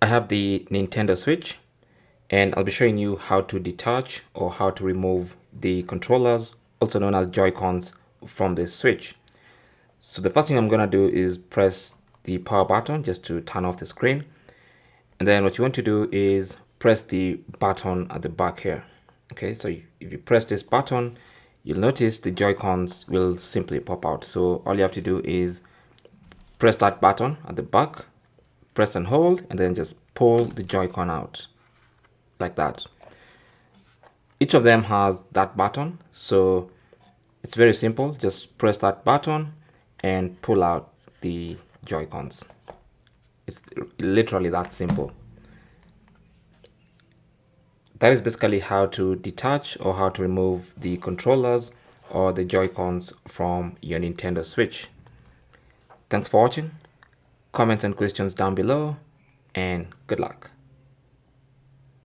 I have the Nintendo Switch, and I'll be showing you how to detach or how to remove the controllers, also known as Joy-Cons, from the Switch. So the first thing I'm gonna do is press the power button just to turn off the screen. And then what you want to do is press the button at the back here. Okay, so if you press this button, you'll notice the Joy-Cons will simply pop out. So all you have to do is press that button at the back, press and hold, and then just pull the Joy-Con out like that. Each of them has that button, so it's very simple. Just press that button and pull out the Joy-Cons. It's literally that simple. That is basically how to detach or how to remove the controllers or the Joy-Cons from your Nintendo Switch. Thanks for watching. Comments and questions down below, and good luck.